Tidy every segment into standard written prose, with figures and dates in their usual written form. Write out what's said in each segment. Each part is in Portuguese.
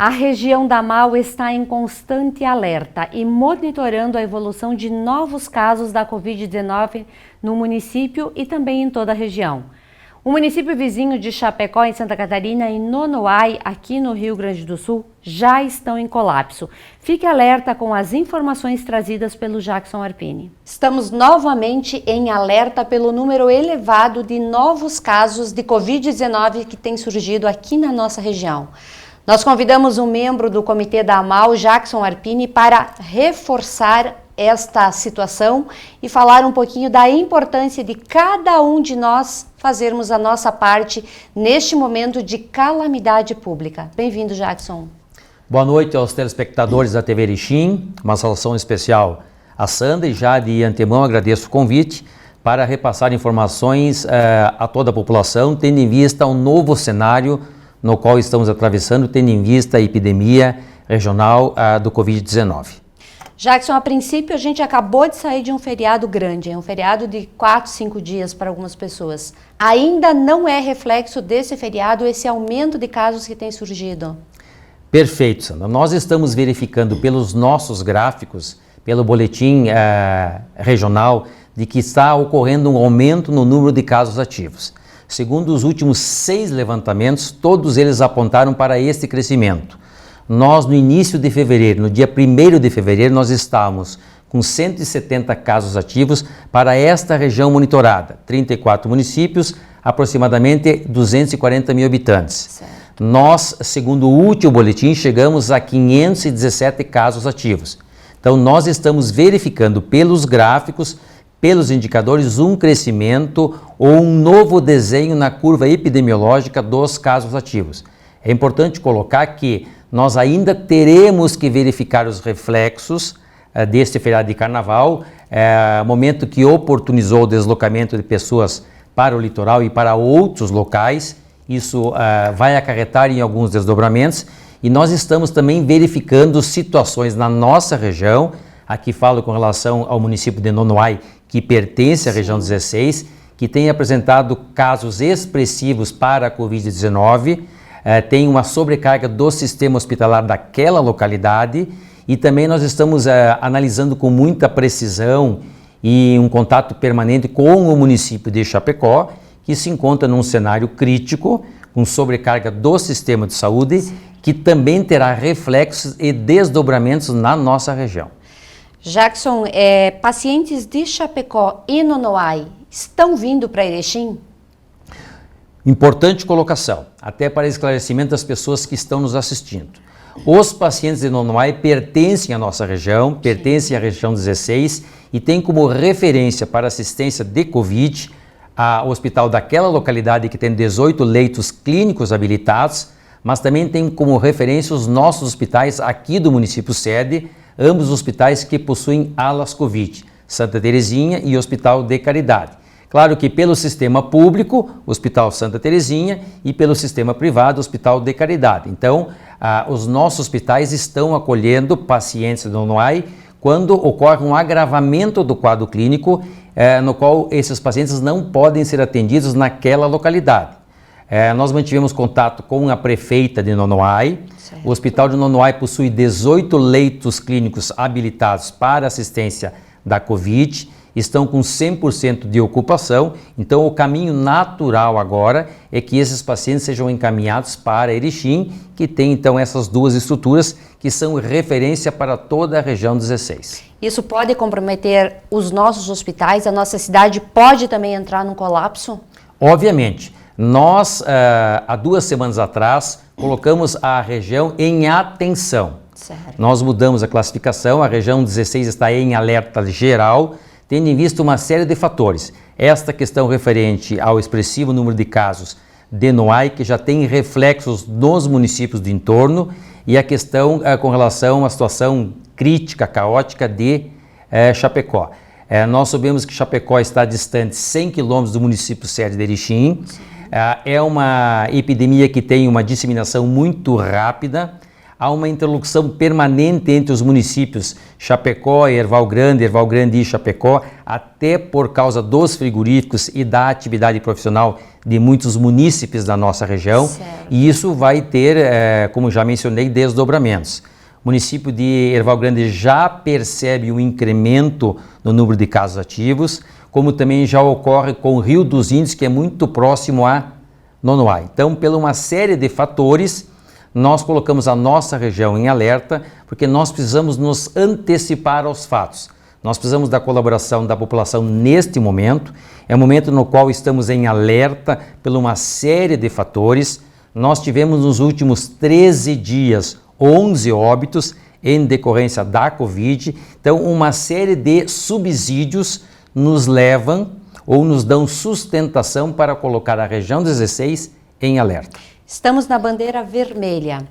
A região da Mal está em constante alerta e monitorando a evolução de novos casos da Covid-19 no município e também em toda a região. O município vizinho de Chapecó, em Santa Catarina, e Nonoai, aqui no Rio Grande do Sul, já estão em colapso. Fique alerta com as informações trazidas pelo Jackson Arpini. Estamos novamente em alerta pelo número elevado de novos casos de Covid-19 que tem surgido aqui na nossa região. Nós convidamos um membro do comitê da AMAL, Jackson Arpini, para reforçar esta situação e falar um pouquinho da importância de cada um de nós fazermos a nossa parte neste momento de calamidade pública. Bem-vindo, Jackson. Boa noite aos telespectadores da TV Erechim, uma saudação especial à Sandra, e já de antemão agradeço o convite para repassar informações a toda a população, tendo em vista um novo cenário no qual estamos atravessando, tendo em vista a epidemia regional do Covid-19. Jackson, a princípio a gente acabou de sair de um feriado grande, um feriado de 4, 5 dias para algumas pessoas. Ainda não é reflexo desse feriado esse aumento de casos que tem surgido? Perfeito, Sandra. Nós estamos verificando pelos nossos gráficos, pelo boletim regional, de que está ocorrendo um aumento no número de casos ativos. Segundo os últimos 6 levantamentos, todos eles apontaram para este crescimento. Nós, no início de fevereiro, no dia 1º de fevereiro, nós estávamos com 170 casos ativos para esta região monitorada, 34 municípios, aproximadamente 240 mil habitantes. Certo. Nós, segundo o último boletim, chegamos a 517 casos ativos. Então, nós estamos verificando pelos gráficos, pelos indicadores, um crescimento ou um novo desenho na curva epidemiológica dos casos ativos. É importante colocar que nós ainda teremos que verificar os reflexos deste feriado de carnaval, momento que oportunizou o deslocamento de pessoas para o litoral e para outros locais. Isso vai acarretar em alguns desdobramentos, e nós estamos também verificando situações na nossa região. Aqui falo com relação ao município de Nonoai, que pertence à região 16, que tem apresentado casos expressivos para a Covid-19, tem uma sobrecarga do sistema hospitalar daquela localidade, e também nós estamos analisando com muita precisão e um contato permanente com o município de Chapecó, que se encontra num cenário crítico, com sobrecarga do sistema de saúde, que também terá reflexos e desdobramentos na nossa região. Jackson, pacientes de Chapecó e Nonoai estão vindo para Erechim? Importante colocação, até para esclarecimento das pessoas que estão nos assistindo. Os pacientes de Nonoai pertencem à nossa região, pertencem à região 16 e têm como referência para assistência de Covid o hospital daquela localidade, que tem 18 leitos clínicos habilitados, mas também tem como referência os nossos hospitais aqui do município sede, ambos hospitais que possuem alas Covid, Santa Terezinha e Hospital de Caridade. Claro que pelo sistema público, Hospital Santa Terezinha, e pelo sistema privado, Hospital de Caridade. Então, os nossos hospitais estão acolhendo pacientes do Nonoai quando ocorre um agravamento do quadro clínico, no qual esses pacientes não podem ser atendidos naquela localidade. Nós mantivemos contato com a prefeita de Nonoai. Certo. O Hospital de Nonoai possui 18 leitos clínicos habilitados para assistência da Covid, estão com 100% de ocupação, então o caminho natural agora é que esses pacientes sejam encaminhados para Erechim, que tem então essas duas estruturas que são referência para toda a região 16. Isso pode comprometer os nossos hospitais? A nossa cidade pode também entrar num colapso? Obviamente. Nós, há 2 semanas atrás, colocamos a região em atenção. Certo. Nós mudamos a classificação, a região 16 está em alerta geral, tendo em vista uma série de fatores. Esta questão referente ao expressivo número de casos de Nonoai, que já tem reflexos nos municípios do entorno, e a questão com relação à situação crítica, caótica de Chapecó. Nós sabemos que Chapecó está distante 100 quilômetros do município sede de Erechim. É uma epidemia que tem uma disseminação muito rápida. há uma interlocução permanente entre os municípios Chapecó, Erval Grande e Chapecó, até por causa dos frigoríficos e da atividade profissional de muitos munícipes da nossa região. Certo. E isso vai ter, como já mencionei, desdobramentos. O município de Erval Grande já percebe um incremento no número de casos ativos, como também já ocorre com o Rio dos Índios, que é muito próximo a Nonoai. Então, por uma série de fatores, nós colocamos a nossa região em alerta, porque nós precisamos nos antecipar aos fatos. Nós precisamos da colaboração da população neste momento. É um momento no qual estamos em alerta por uma série de fatores. Nós tivemos nos últimos 13 dias 11 óbitos em decorrência da Covid. Então, uma série de subsídios nos levam ou nos dão sustentação para colocar a região 16 em alerta. Estamos na bandeira vermelha.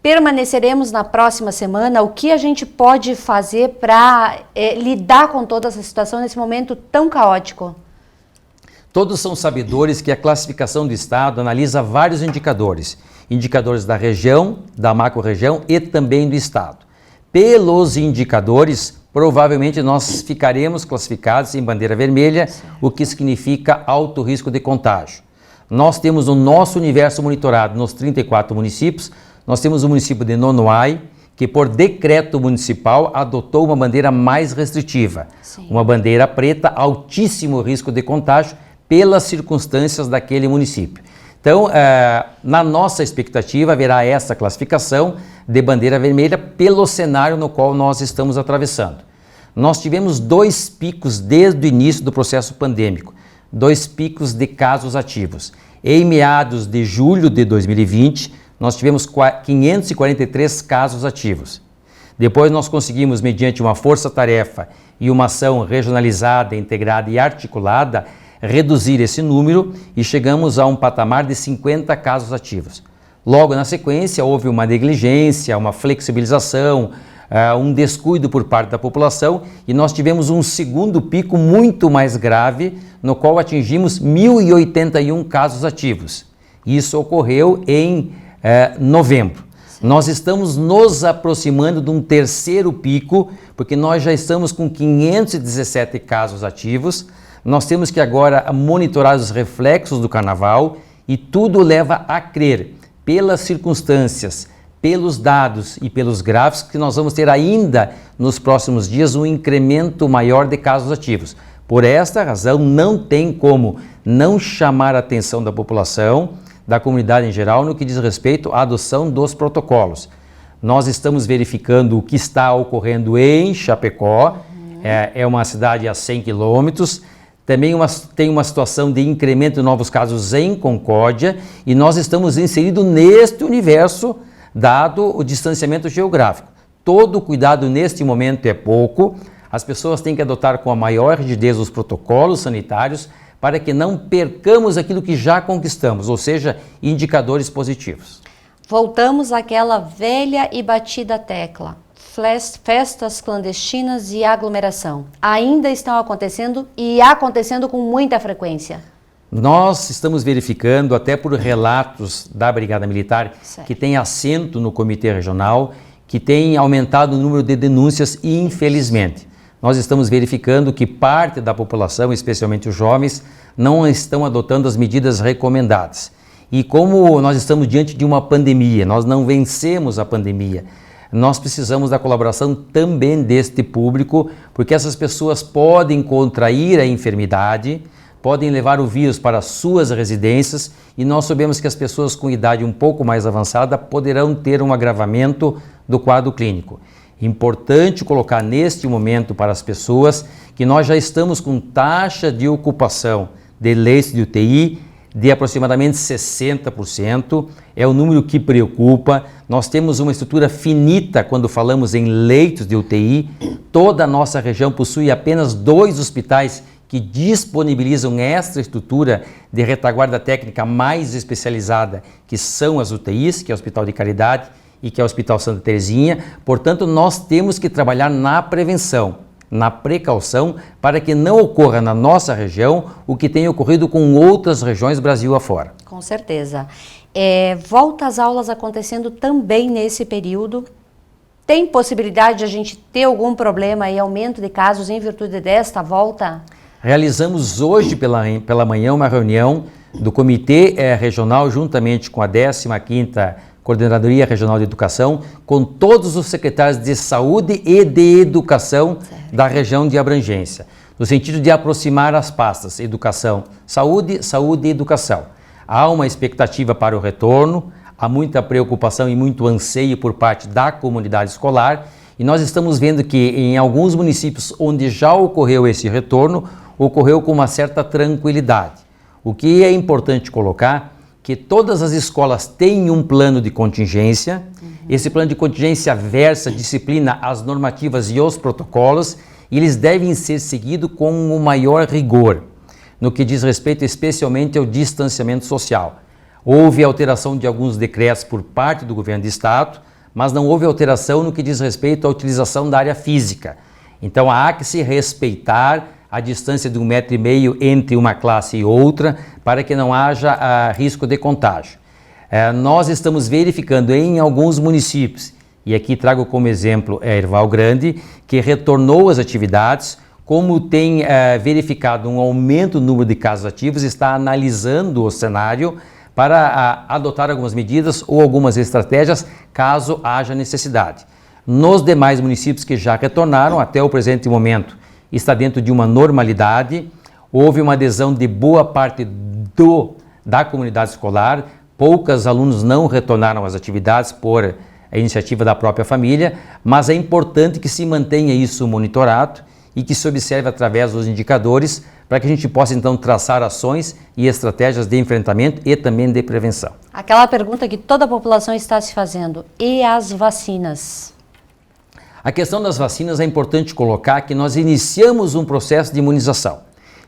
Permaneceremos na próxima semana. O que a gente pode fazer para lidar com toda essa situação nesse momento tão caótico? Todos são sabedores que a classificação do Estado analisa vários indicadores. Indicadores da região, da macro-região e também do Estado. Pelos indicadores, provavelmente nós ficaremos classificados em bandeira vermelha, o que significa alto risco de contágio. Nós temos o nosso universo monitorado nos 34 municípios. Nós temos o município de Nonoai, que por decreto municipal adotou uma bandeira mais restritiva. Sim. Uma bandeira preta, altíssimo risco de contágio pelas circunstâncias daquele município. Então, na nossa expectativa, haverá essa classificação de bandeira vermelha pelo cenário no qual nós estamos atravessando. Nós tivemos 2 picos desde o início do processo pandêmico, 2 picos de casos ativos. Em meados de julho de 2020, nós tivemos 543 casos ativos. Depois nós conseguimos, mediante uma força-tarefa e uma ação regionalizada, integrada e articulada, reduzir esse número e chegamos a um patamar de 50 casos ativos. Logo na sequência, houve uma negligência, uma flexibilização, um descuido por parte da população e nós tivemos um segundo pico muito mais grave, no qual atingimos 1.081 casos ativos. Isso ocorreu em novembro. Sim. Nós estamos nos aproximando de um terceiro pico, porque nós já estamos com 517 casos ativos. Nós temos que agora monitorar os reflexos do carnaval e tudo leva a crer, pelas circunstâncias, pelos dados e pelos gráficos, que nós vamos ter ainda nos próximos dias um incremento maior de casos ativos. Por esta razão, não tem como não chamar a atenção da população, da comunidade em geral, no que diz respeito à adoção dos protocolos. Nós estamos verificando o que está ocorrendo em Chapecó, é uma cidade a 100 quilômetros. Também tem uma situação de incremento de novos casos em Concórdia e nós estamos inseridos neste universo, dado o distanciamento geográfico. Todo cuidado neste momento é pouco, as pessoas têm que adotar com a maior rigidez os protocolos sanitários para que não percamos aquilo que já conquistamos, ou seja, indicadores positivos. Voltamos àquela velha e batida tecla. Festas clandestinas e aglomeração ainda estão acontecendo e acontecendo com muita frequência. Nós estamos verificando, até por relatos da Brigada Militar, certo, que tem assento no Comitê Regional, que tem aumentado o número de denúncias e, infelizmente, nós estamos verificando que parte da população, especialmente os jovens, não estão adotando as medidas recomendadas. E como nós estamos diante de uma pandemia, nós não vencemos a pandemia, nós precisamos da colaboração também deste público, porque essas pessoas podem contrair a enfermidade, podem levar o vírus para suas residências e nós sabemos que as pessoas com idade um pouco mais avançada poderão ter um agravamento do quadro clínico. Importante colocar neste momento para as pessoas que nós já estamos com taxa de ocupação de leitos de UTI de aproximadamente 60%, é o número que preocupa. Nós temos uma estrutura finita quando falamos em leitos de UTI. Toda a nossa região possui apenas 2 hospitais que disponibilizam esta estrutura de retaguarda técnica mais especializada, que são as UTIs, que é o Hospital de Caridade e que é o Hospital Santa Terezinha. Portanto, nós temos que trabalhar na prevenção. na precaução, para que não ocorra na nossa região o que tem ocorrido com outras regiões Brasil afora. Com certeza. Volta às aulas acontecendo também nesse período. Tem possibilidade de a gente ter algum problema e aumento de casos em virtude desta volta? Realizamos hoje pela manhã uma reunião do Comitê Regional, juntamente com a 15ª Coordenadoria Regional de Educação, com todos os secretários de Saúde e de Educação da região de abrangência, no sentido de aproximar as pastas Educação, Saúde, Saúde e Educação. Há uma expectativa para o retorno, há muita preocupação e muito anseio por parte da comunidade escolar, e nós estamos vendo que em alguns municípios onde já ocorreu esse retorno, ocorreu com uma certa tranquilidade. O que é importante colocar que todas as escolas têm um plano de contingência. Esse plano de contingência versa, disciplina as normativas e os protocolos, e eles devem ser seguidos com o maior rigor, no que diz respeito especialmente ao distanciamento social. Houve alteração de alguns decretos por parte do governo do estado, mas não houve alteração no que diz respeito à utilização da área física. Então há que se respeitar a distância de 1,5 m entre uma classe e outra, para que não haja risco de contágio. Nós estamos verificando em alguns municípios, e aqui trago como exemplo Erval Grande, que retornou às atividades, como tem verificado um aumento no número de casos ativos, está analisando o cenário para adotar algumas medidas ou algumas estratégias, caso haja necessidade. Nos demais municípios que já retornaram, até o presente momento, está dentro de uma normalidade. Houve uma adesão de boa parte da comunidade escolar, poucos alunos não retornaram às atividades por a iniciativa da própria família, mas é importante que se mantenha isso monitorado e que se observe através dos indicadores, para que a gente possa então traçar ações e estratégias de enfrentamento e também de prevenção. Aquela pergunta que toda a população está se fazendo: e as vacinas? A questão das vacinas é importante colocar que nós iniciamos um processo de imunização.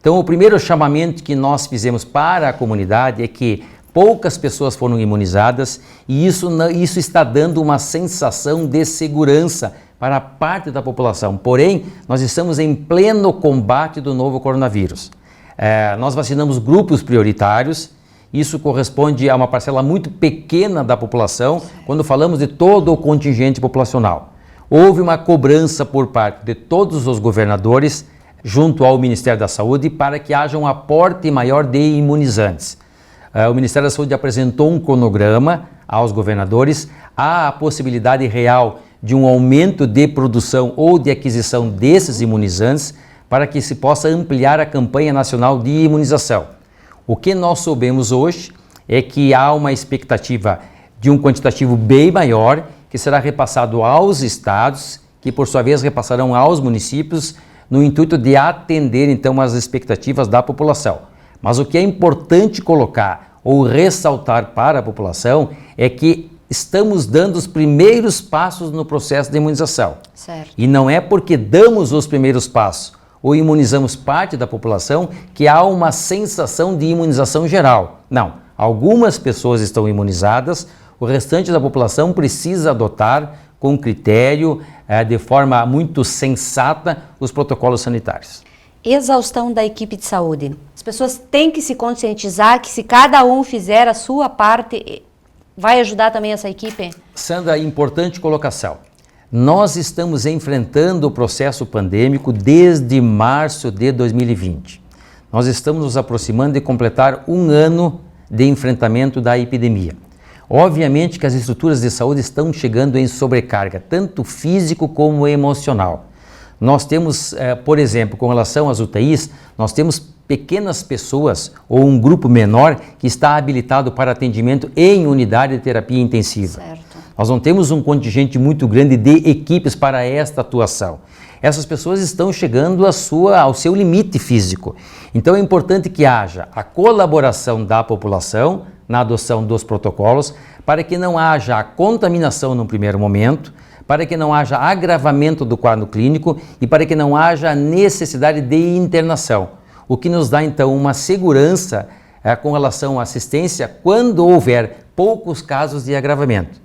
Então, o primeiro chamamento que nós fizemos para a comunidade é que poucas pessoas foram imunizadas, e isso está dando uma sensação de segurança para parte da população. Porém, nós estamos em pleno combate do novo coronavírus. Nós vacinamos grupos prioritários. Isso corresponde a uma parcela muito pequena da população, quando falamos de todo o contingente populacional. Houve uma cobrança por parte de todos os governadores, junto ao Ministério da Saúde, para que haja um aporte maior de imunizantes. O Ministério da Saúde apresentou um cronograma aos governadores. Há a possibilidade real de um aumento de produção ou de aquisição desses imunizantes, para que se possa ampliar a campanha nacional de imunização. O que nós soubemos hoje é que há uma expectativa de um quantitativo bem maior, que será repassado aos estados, que por sua vez repassarão aos municípios, no intuito de atender então as expectativas da população. Mas o que é importante colocar ou ressaltar para a população é que estamos dando os primeiros passos no processo de imunização. Certo. E não é porque damos os primeiros passos ou imunizamos parte da população que há uma sensação de imunização geral. Não, algumas pessoas estão imunizadas, o restante da população precisa adotar com critério, de forma muito sensata, os protocolos sanitários. Exaustão da equipe de saúde. As pessoas têm que se conscientizar que se cada um fizer a sua parte, vai ajudar também essa equipe? Sandra, importante colocação. Nós estamos enfrentando o processo pandêmico desde março de 2020. Nós estamos nos aproximando de completar 1 ano de enfrentamento da epidemia. Obviamente que as estruturas de saúde estão chegando em sobrecarga, tanto físico como emocional. Nós temos, por exemplo, com relação às UTIs, nós temos pequenas pessoas ou um grupo menor que está habilitado para atendimento em unidade de terapia intensiva. Certo. Nós não temos um contingente muito grande de equipes para esta atuação. Essas pessoas estão chegando ao seu limite físico. Então é importante que haja a colaboração da população na adoção dos protocolos, para que não haja a contaminação no primeiro momento, para que não haja agravamento do quadro clínico e para que não haja necessidade de internação, o que nos dá então uma segurança com relação à assistência quando houver poucos casos de agravamento.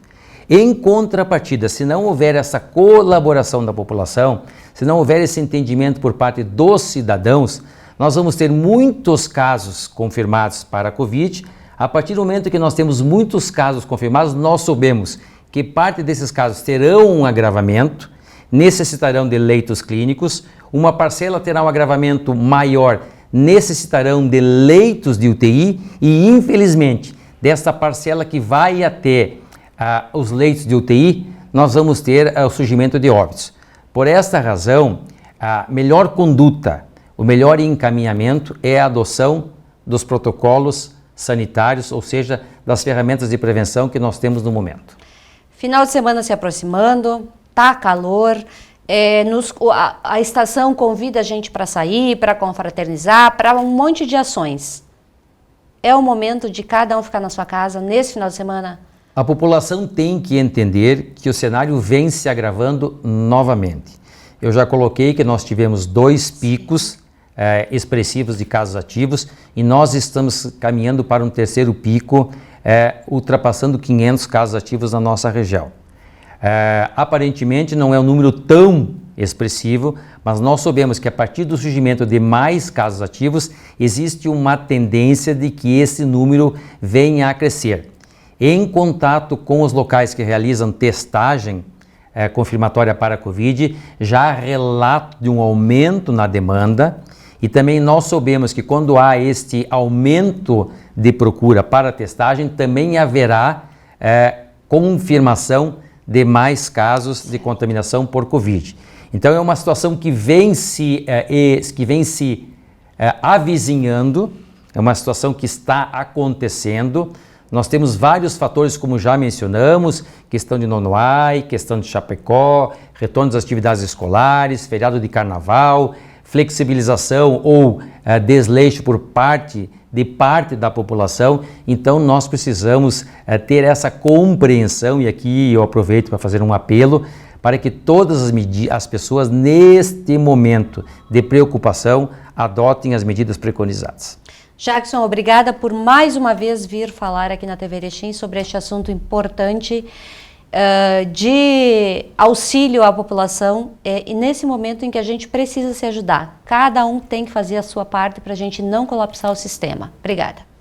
Em contrapartida, se não houver essa colaboração da população, se não houver esse entendimento por parte dos cidadãos, nós vamos ter muitos casos confirmados para a Covid. A partir do momento que nós temos muitos casos confirmados, nós sabemos que parte desses casos terão um agravamento, necessitarão de leitos clínicos, uma parcela terá um agravamento maior, necessitarão de leitos de UTI e, infelizmente, desta parcela que vai até os leitos de UTI, nós vamos ter o surgimento de óbitos. Por esta razão, a melhor conduta, o melhor encaminhamento é a adoção dos protocolos sanitários, ou seja, das ferramentas de prevenção que nós temos no momento. Final de semana se aproximando, tá calor, a estação convida a gente para sair, para confraternizar, para um monte de ações. É o momento de cada um ficar na sua casa nesse final de semana? A população tem que entender que o cenário vem se agravando novamente. Eu já coloquei que nós tivemos 2 picos expressivos de casos ativos e nós estamos caminhando para um 3º pico, ultrapassando 500 casos ativos na nossa região. Aparentemente não é um número tão expressivo, mas nós sabemos que a partir do surgimento de mais casos ativos, existe uma tendência de que esse número venha a crescer. Em contato com os locais que realizam testagem confirmatória para a Covid, já há relato de um aumento na demanda e também nós sabemos que quando há este aumento de procura para a testagem, também haverá confirmação de mais casos de contaminação por Covid. Então é uma situação que vem se avizinhando, é uma situação que está acontecendo. Nós temos vários fatores, como já mencionamos, questão de Nonoai, questão de Chapecó, retorno das atividades escolares, feriado de carnaval, flexibilização ou desleixo por parte da população. Então nós precisamos ter essa compreensão, e aqui eu aproveito para fazer um apelo para que todas as pessoas neste momento de preocupação adotem as medidas preconizadas. Jackson, obrigada por mais uma vez vir falar aqui na TV Erechim sobre este assunto importante de auxílio à população e nesse momento em que a gente precisa se ajudar. Cada um tem que fazer a sua parte para a gente não colapsar o sistema. Obrigada.